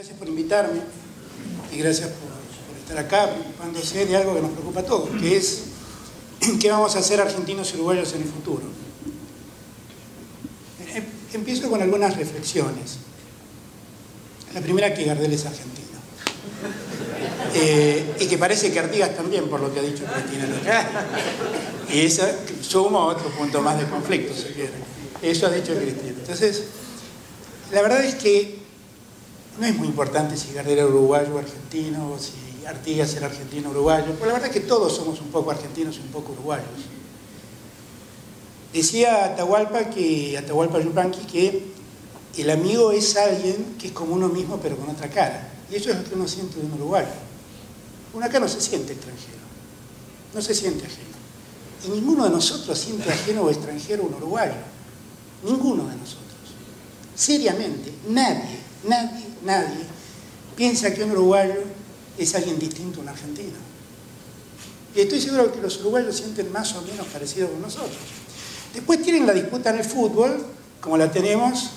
Gracias por invitarme y gracias por estar acá preocupándose de algo que nos preocupa a todos, que es qué vamos a hacer argentinos y uruguayos en el futuro. Empiezo con algunas reflexiones. La primera, que Gardel es argentino. Y que parece que Artigas también, por lo que ha dicho Cristina. Y eso suma otro punto más de conflicto, si quiere. Eso ha dicho Cristina. Entonces, la verdad es que no es muy importante si Gardel era uruguayo o argentino, o si Artigas era argentino o uruguayo, porque la verdad es que todos somos un poco argentinos y un poco uruguayos. Decía Atahualpa Yupanqui que el amigo es alguien que es como uno mismo pero con otra cara. Y eso es lo que uno siente de un uruguayo. Uno acá no se siente extranjero, no se siente ajeno. Y ninguno de nosotros siente ajeno o extranjero a un uruguayo. Ninguno de nosotros. Seriamente, nadie piensa que un uruguayo es alguien distinto a un argentino. Y estoy seguro que los uruguayos sienten más o menos parecido con nosotros. Después tienen la disputa en el fútbol, como la tenemos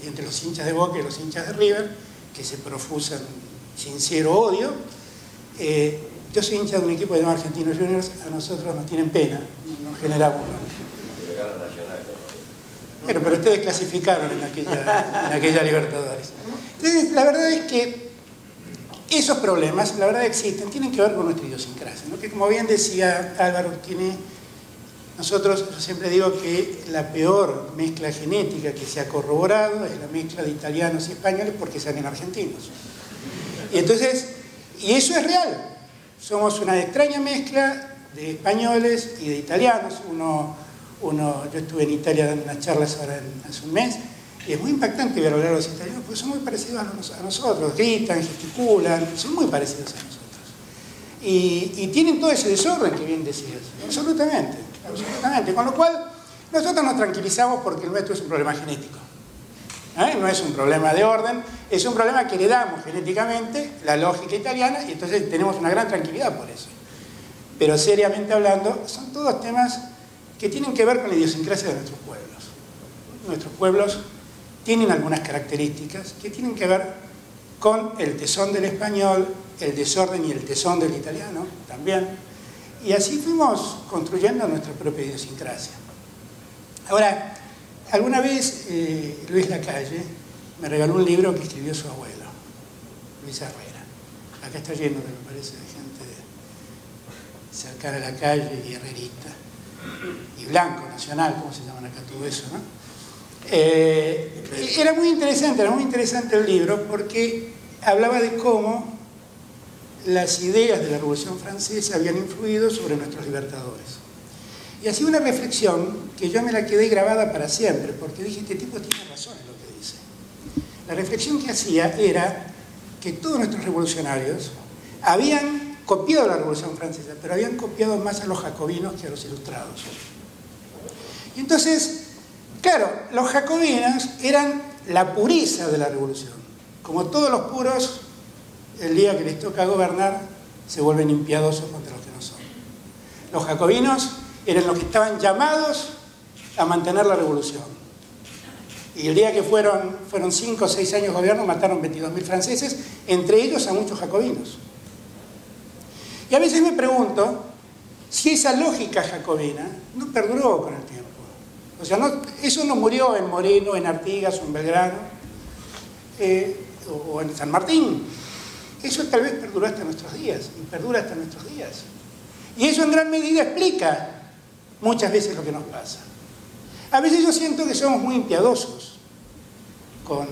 entre los hinchas de Boca y los hinchas de River, que se profusan sincero odio. Yo soy hincha de un equipo llamado Argentinos Juniors, a nosotros nos tienen pena, nos generamos. Bueno, pero ustedes clasificaron en aquella Libertadores. Entonces, la verdad es que esos problemas, la verdad existen, tienen que ver con nuestra idiosincrasia, ¿no? Que como bien decía Álvaro, yo siempre digo que la peor mezcla genética que se ha corroborado es la mezcla de italianos y españoles porque salen argentinos. Y eso es real. Somos una extraña mezcla de españoles y de italianos. Yo estuve en Italia dando unas charlas ahora hace un mes, y es muy impactante ver hablar a los italianos porque son muy parecidos a nosotros, gritan, gesticulan, son muy parecidos a nosotros. Y tienen todo ese desorden que bien decías, absolutamente. Con lo cual, nosotros nos tranquilizamos porque el nuestro es un problema genético. No es un problema de orden, es un problema que heredamos genéticamente, la lógica italiana, y entonces tenemos una gran tranquilidad por eso. Pero seriamente hablando, son todos temas que tienen que ver con la idiosincrasia de nuestros pueblos. Nuestros pueblos tienen algunas características que tienen que ver con el tesón del español, el desorden y el tesón del italiano también. Y así fuimos construyendo nuestra propia idiosincrasia. Ahora, alguna vez Luis Lacalle me regaló un libro que escribió su abuelo, Luis Herrera. Acá está lleno, me parece, de gente cercana a la calle y herrerista. Y blanco, nacional, ¿cómo se llaman acá todo eso, no? Era muy interesante el libro porque hablaba de cómo las ideas de la Revolución Francesa habían influido sobre nuestros libertadores. Y hacía una reflexión que yo me la quedé grabada para siempre, porque dije, este tipo tiene razón en lo que dice. La reflexión que hacía era que todos nuestros revolucionarios habían copiado la Revolución Francesa, pero habían copiado más a los jacobinos que a los ilustrados. Y entonces, claro, los jacobinos eran la pureza de la revolución. Como todos los puros, el día que les toca gobernar, se vuelven impiadosos contra los que no son. Los jacobinos eran los que estaban llamados a mantener la revolución. Y el día que fueron 5 o 6 años de gobierno, mataron 22.000 franceses, entre ellos a muchos jacobinos. Y a veces me pregunto si esa lógica jacobina no perduró con el tiempo. O sea, eso no murió en Moreno, en Artigas o en Belgrano, o en San Martín. Eso tal vez perduró hasta nuestros días, y perdura hasta nuestros días. Y eso en gran medida explica muchas veces lo que nos pasa. A veces yo siento que somos muy impiadosos con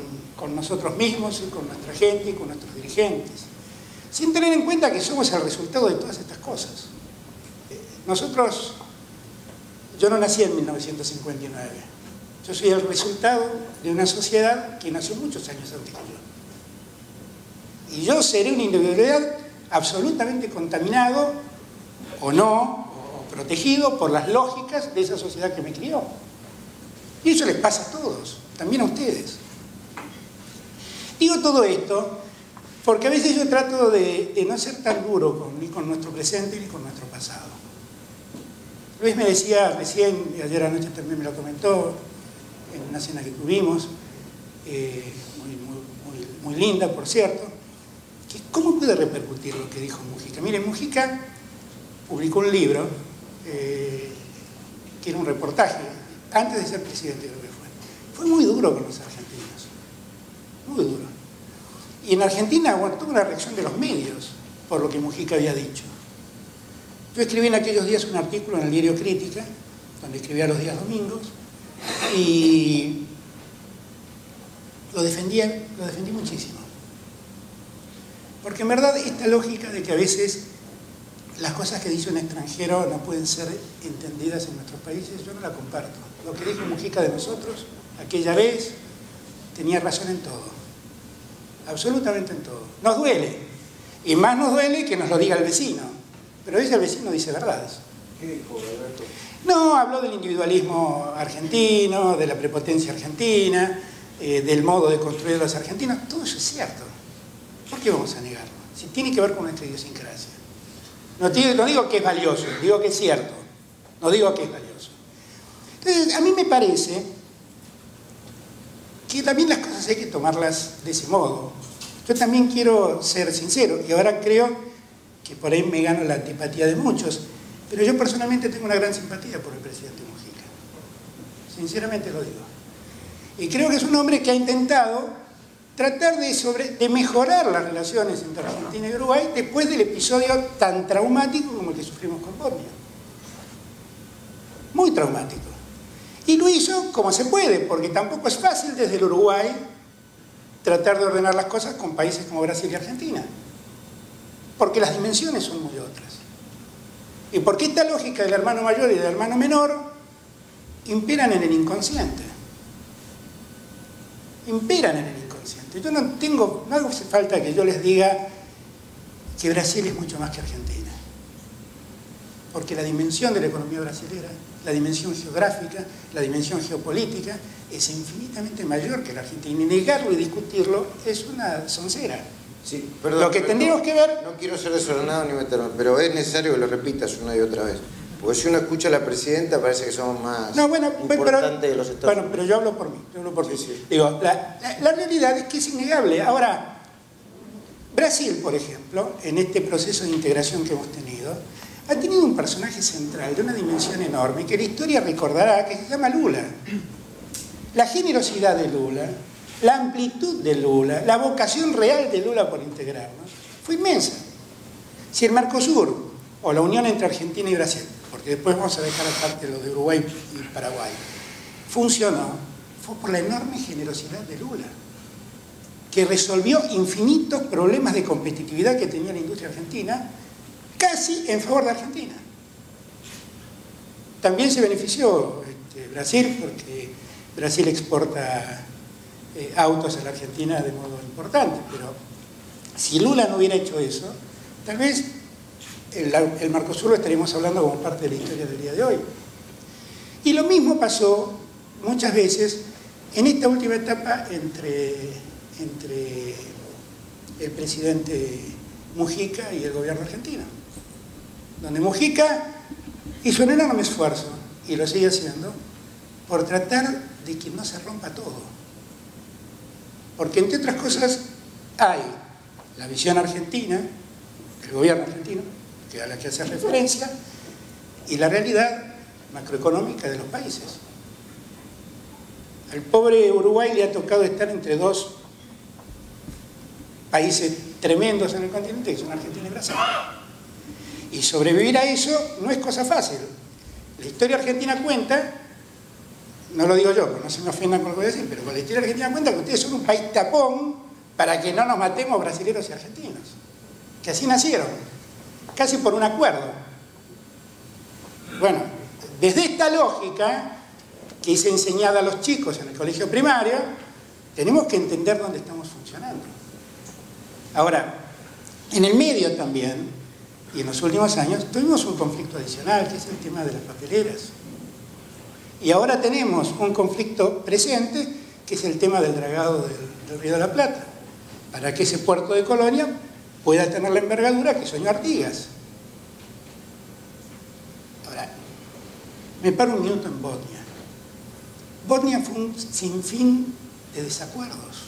nosotros mismos y con nuestra gente y con nuestros dirigentes, sin tener en cuenta que somos el resultado de todas estas cosas. Yo no nací en 1959. Yo soy el resultado de una sociedad que nació muchos años antes que yo. Y yo seré una individualidad absolutamente contaminado, o no, o protegido por las lógicas de esa sociedad que me crió. Y eso les pasa a todos, también a ustedes. Digo todo esto porque a veces yo trato de no ser tan duro ni con nuestro presente ni con nuestro pasado. Luis me decía recién, y ayer anoche también me lo comentó, en una cena que tuvimos, muy muy linda, por cierto, que ¿cómo puede repercutir lo que dijo Mujica? Miren, Mujica publicó un libro, que era un reportaje, antes de ser presidente creo que fue muy duro con los argentinos, muy duro. Y en Argentina, bueno, tuvo una reacción de los medios por lo que Mujica había dicho. Yo escribí en aquellos días un artículo en el diario Crítica, donde escribía los días domingos, y lo defendí muchísimo. Porque en verdad esta lógica de que a veces las cosas que dice un extranjero no pueden ser entendidas en nuestros países, yo no la comparto. Lo que dijo Mujica de nosotros aquella vez tenía razón en todo, absolutamente en todo. Nos duele, y más nos duele que nos lo diga el vecino, pero a veces el vecino dice verdades. ¿Qué dijo, Alberto? No, habló del individualismo argentino, de la prepotencia argentina, del modo de construir a los argentinos. Todo eso es cierto. ¿Por qué vamos a negarlo? Si tiene que ver con nuestra idiosincrasia. No digo que es valioso, digo que es cierto. No digo que es valioso. Entonces, a mí me parece que también las cosas hay que tomarlas de ese modo. Yo también quiero ser sincero, y ahora creo que por ahí me gano la antipatía de muchos, pero yo personalmente tengo una gran simpatía por el presidente Mujica. Sinceramente lo digo. Y creo que es un hombre que ha intentado tratar de mejorar las relaciones entre Argentina y Uruguay después del episodio tan traumático como el que sufrimos con Bosnia. Muy traumático. Y lo hizo como se puede, porque tampoco es fácil desde el Uruguay tratar de ordenar las cosas con países como Brasil y Argentina. Porque las dimensiones son muy otras. Y porque esta lógica del hermano mayor y del hermano menor imperan en el inconsciente. Imperan en el inconsciente. Yo no hace falta que yo les diga que Brasil es mucho más que Argentina. Porque la dimensión de la economía brasilera, la dimensión geográfica, la dimensión geopolítica, es infinitamente mayor que la Argentina. Y negarlo y discutirlo es una soncera. Sí, perdón, lo que tendríamos que ver... No quiero ser desordenado ni meterme, pero es necesario que lo repitas una y otra vez. Porque si uno escucha a la presidenta parece que somos más importantes de los Estados Unidos. Bueno, pero yo hablo por mí. Sí. Digo, la realidad es que es innegable. Ahora, Brasil, por ejemplo, en este proceso de integración que hemos tenido, ha tenido un personaje central de una dimensión enorme que la historia recordará, que se llama Lula. La generosidad de Lula, la amplitud de Lula, la vocación real de Lula por integrarnos, fue inmensa. Si el Mercosur, o la unión entre Argentina y Brasil, porque después vamos a dejar aparte lo de Uruguay y Paraguay, funcionó, fue por la enorme generosidad de Lula, que resolvió infinitos problemas de competitividad que tenía la industria argentina, casi en favor de Argentina. También se benefició Brasil, porque Brasil exporta autos a la Argentina de modo importante, pero si Lula no hubiera hecho eso, tal vez el Mercosur lo estaríamos hablando como parte de la historia del día de hoy. Y lo mismo pasó muchas veces en esta última etapa entre el presidente Mujica y el gobierno argentino, donde Mujica hizo un enorme esfuerzo, y lo sigue haciendo, por tratar de que no se rompa todo. Porque entre otras cosas hay la visión argentina, el gobierno argentino, que a la que hace referencia, y la realidad macroeconómica de los países. Al pobre Uruguay le ha tocado estar entre dos países tremendos en el continente, que son Argentina y Brasil. Y sobrevivir a eso no es cosa fácil. La historia argentina cuenta, no lo digo yo, no se me ofendan con lo que voy a decir, pero la historia argentina cuenta que ustedes son un país tapón para que no nos matemos brasileños y argentinos. Que así nacieron, casi por un acuerdo. Bueno, desde esta lógica que es enseñada a los chicos en el colegio primario, tenemos que entender dónde estamos funcionando. Ahora, en el medio también, y en los últimos años, tuvimos un conflicto adicional, que es el tema de las papeleras. Y ahora tenemos un conflicto presente, que es el tema del dragado del Río de la Plata, para que ese puerto de Colonia pueda tener la envergadura que soñó Artigas. Ahora, me paro un minuto en Bosnia. Bosnia fue un sinfín de desacuerdos.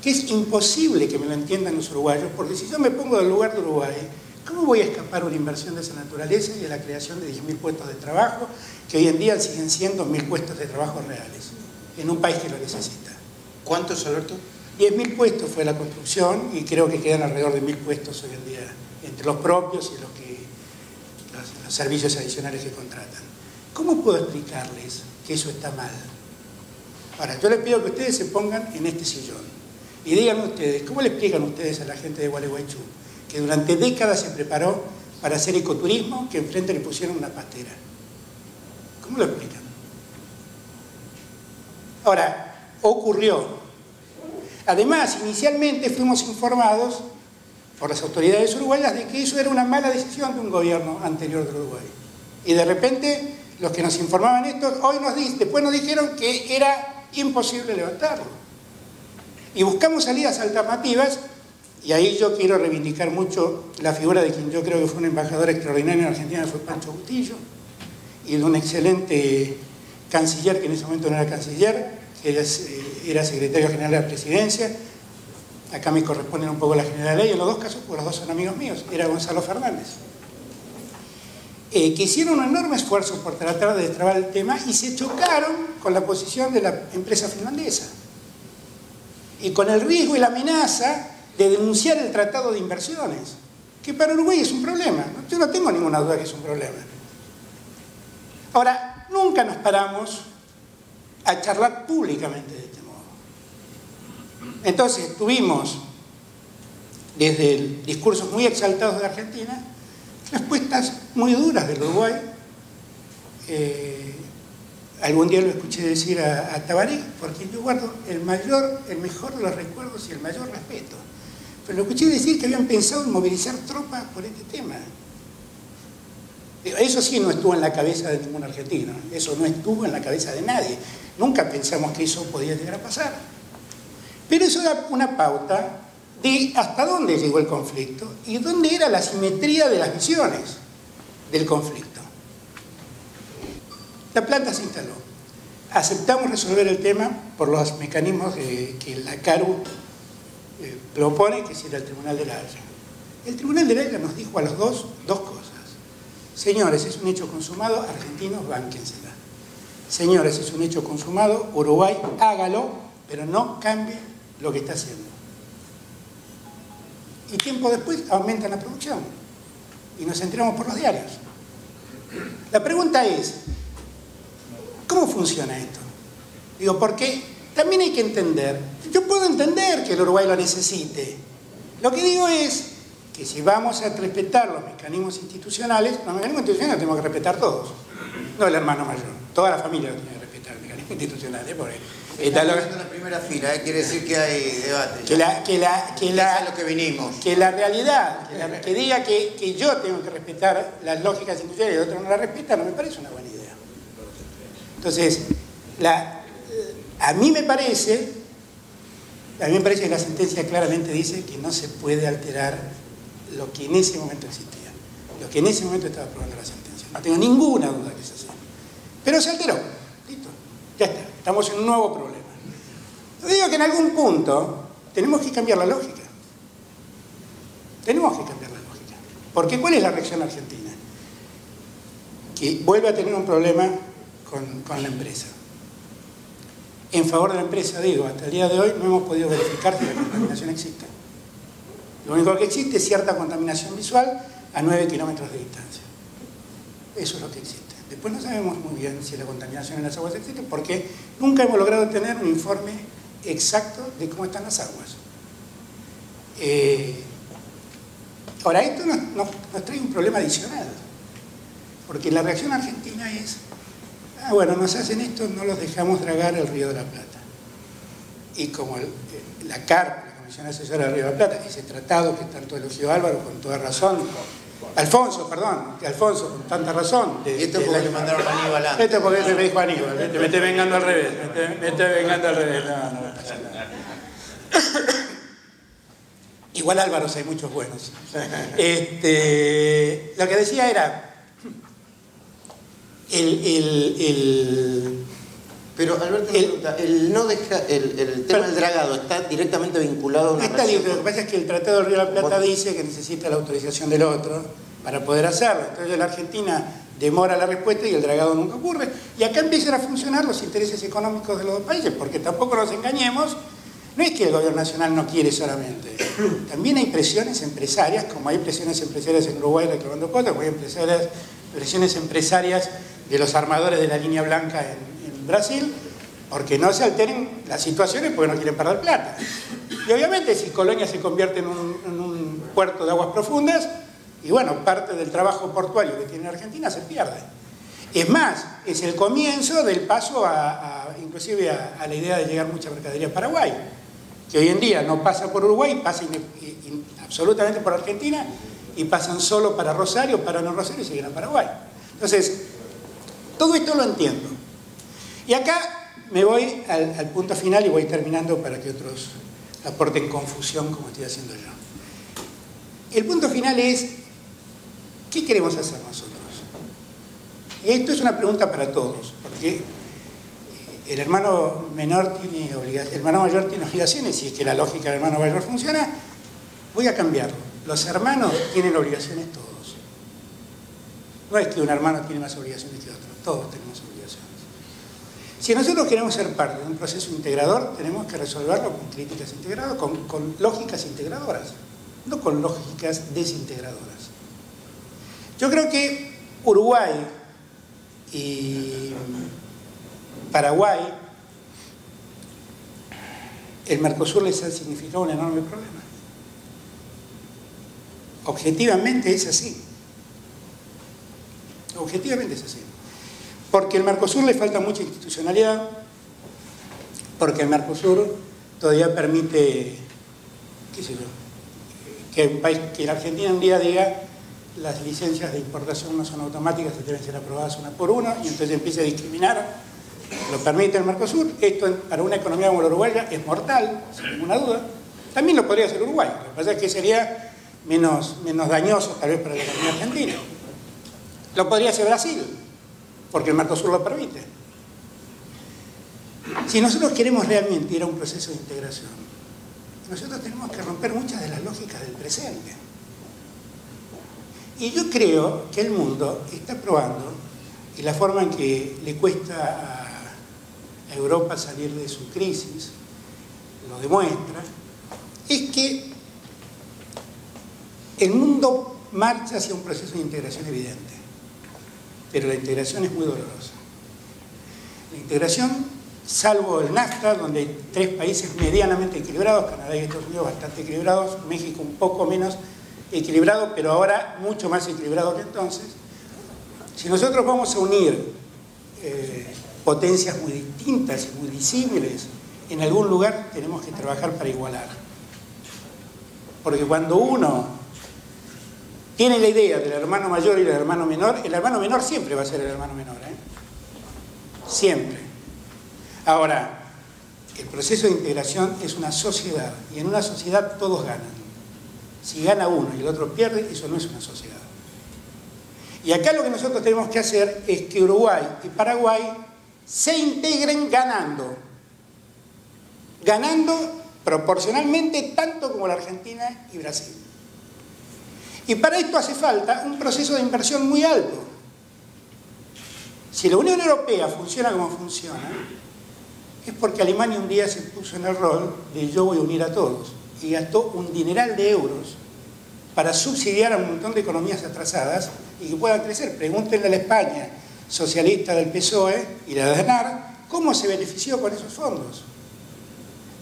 que es imposible que me lo entiendan los uruguayos, porque si yo me pongo del lugar de Uruguay, ¿cómo voy a escapar a una inversión de esa naturaleza y a la creación de 10.000 puestos de trabajo, que hoy en día siguen siendo 1.000 puestos de trabajo reales, en un país que lo necesita? ¿Cuántos, Alberto? 10.000 puestos fue la construcción y creo que quedan alrededor de 1.000 puestos hoy en día, entre los propios y los servicios adicionales que contratan. ¿Cómo puedo explicarles que eso está mal? Ahora, yo les pido que ustedes se pongan en este sillón y díganme ustedes, ¿cómo le explican ustedes a la gente de Gualeguaychú que durante décadas se preparó para hacer ecoturismo, que enfrente le pusieron una pastera? ¿Cómo lo explican? Ahora, ocurrió. Además, inicialmente fuimos informados por las autoridades uruguayas de que eso era una mala decisión de un gobierno anterior del Uruguay. Y de repente, los que nos informaban esto, después nos dijeron que era imposible levantarlo. Y buscamos salidas alternativas, y ahí yo quiero reivindicar mucho la figura de quien yo creo que fue un embajador extraordinario en Argentina, fue Pancho Bustillo, y de un excelente canciller, que en ese momento no era canciller, que era secretario general de la presidencia. Acá me corresponden un poco la generalidad, en los dos casos, porque los dos son amigos míos, era Gonzalo Fernández. Que hicieron un enorme esfuerzo por tratar de destrabar el tema y se chocaron con la posición de la empresa finlandesa. Y con el riesgo y la amenaza de denunciar el tratado de inversiones, que para Uruguay es un problema. Yo no tengo ninguna duda que es un problema. Ahora, nunca nos paramos a charlar públicamente de este modo. Entonces, tuvimos, desde discursos muy exaltados de Argentina, respuestas muy duras del Uruguay. Algún día lo escuché decir a Tabaré, porque yo guardo el mejor de los recuerdos y el mayor respeto. Pero lo escuché decir que habían pensado en movilizar tropas por este tema. Eso sí no estuvo en la cabeza de ningún argentino, eso no estuvo en la cabeza de nadie. Nunca pensamos que eso podía llegar a pasar. Pero eso da una pauta de hasta dónde llegó el conflicto y dónde era la simetría de las visiones del conflicto. La planta se instaló. Aceptamos resolver el tema por los mecanismos que la CARU propone, que es ir al Tribunal de la Haya. El Tribunal de la Haya nos dijo a los dos cosas. Señores, es un hecho consumado, argentinos, bánquensela. Señores, es un hecho consumado, Uruguay, hágalo, pero no cambie lo que está haciendo. Y tiempo después aumentan la producción. Y nos enteramos por los diarios. La pregunta es, ¿cómo funciona esto? Digo, porque también hay que entender, yo puedo entender que el Uruguay lo necesite. Lo que digo es que si vamos a respetar los mecanismos institucionales, los mecanismos institucionales los tenemos que respetar todos. No el hermano mayor, toda la familia lo tiene que respetar, los mecanismos institucionales. Porque está en la primera fila, quiere decir que hay debate. Es lo que vinimos. Que la realidad, que diga que yo tengo que respetar las lógicas institucionales y otros no las respetan, no me parece una buena idea. Entonces, a mí me parece que la sentencia claramente dice que no se puede alterar lo que en ese momento existía, lo que en ese momento estaba aprobando la sentencia. No tengo ninguna duda que es así. Pero se alteró. Listo. Ya está. Estamos en un nuevo problema. Yo digo que en algún punto tenemos que cambiar la lógica. Tenemos que cambiar la lógica. Porque ¿cuál es la reacción argentina? Que vuelve a tener un problema con la empresa. En favor de la empresa, digo, hasta el día de hoy no hemos podido verificar si la contaminación existe. Lo único que existe es cierta contaminación visual a 9 kilómetros de distancia. Eso es lo que existe. Después no sabemos muy bien si la contaminación en las aguas existe, porque nunca hemos logrado tener un informe exacto de cómo están las aguas. Ahora, esto nos trae un problema adicional, porque la reacción argentina es, bueno, nos hacen esto, no los dejamos dragar el Río de la Plata. Y como la CARP, la Comisión Asesora del Río de la Plata, ese tratado que tanto elogió Álvaro con toda razón, Alfonso con tanta razón. Y esto porque le mandaron a Aníbal antes. Esto porque me dijo Aníbal, me estoy vengando al revés, me estoy vengando al revés. No pasa nada. Igual Álvaros hay muchos buenos. Lo que decía era, Pero Alberto, el tema del dragado está directamente vinculado a una relación. Lo que pasa es que el Tratado del Río de la Plata dice que necesita la autorización del otro para poder hacerlo. Entonces la Argentina demora la respuesta y el dragado nunca ocurre. Y acá empiezan a funcionar los intereses económicos de los dos países, porque tampoco nos engañemos, no es que el gobierno nacional no quiere solamente. También hay presiones empresarias, como hay presiones empresarias en Uruguay reclamando cosas, como hay presiones empresarias de los armadores de la línea blanca en Brasil, porque no se alteren las situaciones porque no quieren perder plata. Y obviamente si Colonia se convierte en un puerto de aguas profundas, y bueno, parte del trabajo portuario que tiene Argentina se pierde. Es más, es el comienzo del paso inclusive a la idea de llegar mucha mercadería a Paraguay, que hoy en día no pasa por Uruguay, pasa absolutamente por Argentina, y pasan solo para Rosario, para no Rosario y siguen a Paraguay. Entonces, todo esto lo entiendo. Y acá me voy al punto final y voy terminando para que otros aporten confusión como estoy haciendo yo. El punto final es, ¿qué queremos hacer nosotros? Y esto es una pregunta para todos, porque el hermano menor tiene obligaciones, el hermano mayor tiene obligaciones, y es que la lógica del hermano mayor funciona. Voy a cambiarlo. Los hermanos tienen obligaciones todos. No es que un hermano tiene más obligaciones que otro, todos tenemos obligaciones. Si nosotros queremos ser parte de un proceso integrador, tenemos que resolverlo con críticas integradoras, con lógicas integradoras, no con lógicas desintegradoras. Yo creo que Uruguay y Paraguay, el Mercosur les ha significado un enorme problema. Objetivamente es así. Objetivamente es así. Porque al Mercosur le falta mucha institucionalidad, porque el Mercosur todavía permite, qué sé yo, que la Argentina un día diga las licencias de importación no son automáticas, deben ser aprobadas una por una, y entonces empieza a discriminar. Lo permite el Mercosur. Esto para una economía como la uruguaya es mortal, sin ninguna duda. También lo podría hacer Uruguay, lo que pasa es que sería menos dañoso tal vez para la economía argentina. Lo podría hacer Brasil, porque el Mercosur lo permite. Si nosotros queremos realmente ir a un proceso de integración, nosotros tenemos que romper muchas de las lógicas del presente. Y yo creo que el mundo está probando, y la forma en que le cuesta a Europa salir de su crisis lo demuestra, es que el mundo marcha hacia un proceso de integración evidente. Pero la integración es muy dolorosa. La integración, salvo el NAFTA, donde hay 3 países medianamente equilibrados, Canadá y Estados Unidos bastante equilibrados, México un poco menos equilibrado, pero ahora mucho más equilibrado que entonces. Si nosotros vamos a unir potencias muy distintas y muy disímiles, en algún lugar tenemos que trabajar para igualar. Porque cuando uno tiene la idea del hermano mayor y del hermano menor, el hermano menor siempre va a ser el hermano menor, ¿eh? Siempre. Ahora, el proceso de integración es una sociedad, y en una sociedad todos ganan. Si gana uno y el otro pierde, eso no es una sociedad. Y acá lo que nosotros tenemos que hacer es que Uruguay y Paraguay se integren ganando. Ganando proporcionalmente tanto como la Argentina y Brasil. Y para esto hace falta un proceso de inversión muy alto. Si la Unión Europea funciona como funciona, es porque Alemania un día se puso en el rol de yo voy a unir a todos, y gastó un dineral de euros para subsidiar a un montón de economías atrasadas y que puedan crecer. Pregúntenle a la España socialista del PSOE y la de Aznar cómo se benefició con esos fondos.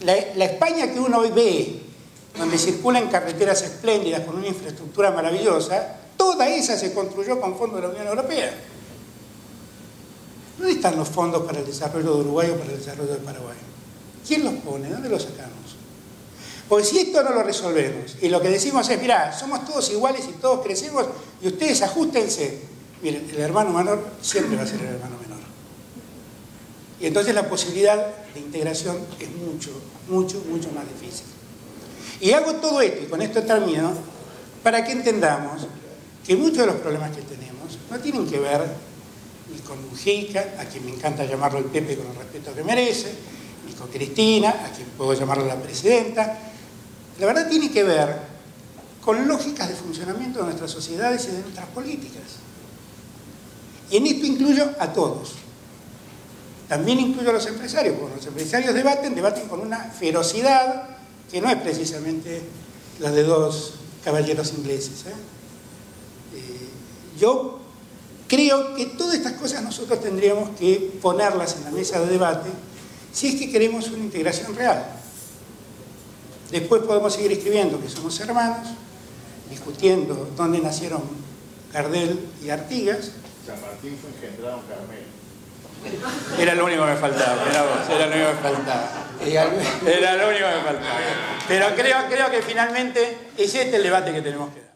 La España que uno hoy ve, donde circulan carreteras espléndidas con una infraestructura maravillosa, toda esa se construyó con fondos de la Unión Europea. ¿Dónde están los fondos para el desarrollo de Uruguay o para el desarrollo de Paraguay? ¿Quién los pone? ¿Dónde los sacamos? Porque si esto no lo resolvemos y lo que decimos es, mirá, somos todos iguales y todos crecemos y ustedes ajustense, miren, el hermano menor siempre va a ser el hermano menor. Y entonces la posibilidad de integración es mucho, mucho, mucho más difícil. Y hago todo esto, y con esto termino, para que entendamos que muchos de los problemas que tenemos no tienen que ver ni con Mujica, a quien me encanta llamarlo el Pepe con el respeto que merece, ni con Cristina, a quien puedo llamarlo la presidenta. La verdad tiene que ver con lógicas de funcionamiento de nuestras sociedades y de nuestras políticas. Y en esto incluyo a todos. También incluyo a los empresarios, porque los empresarios debaten con una ferocidad que no es precisamente la de dos caballeros ingleses. Yo creo que todas estas cosas nosotros tendríamos que ponerlas en la mesa de debate si es que queremos una integración real. Después podemos seguir escribiendo que somos hermanos, discutiendo dónde nacieron Gardel y Artigas. San Martín fue engendrado en Carmelo. Era lo único que me faltaba, era lo único que me faltaba. Era lo único que me faltaba. Pero creo que finalmente es este el debate que tenemos que dar.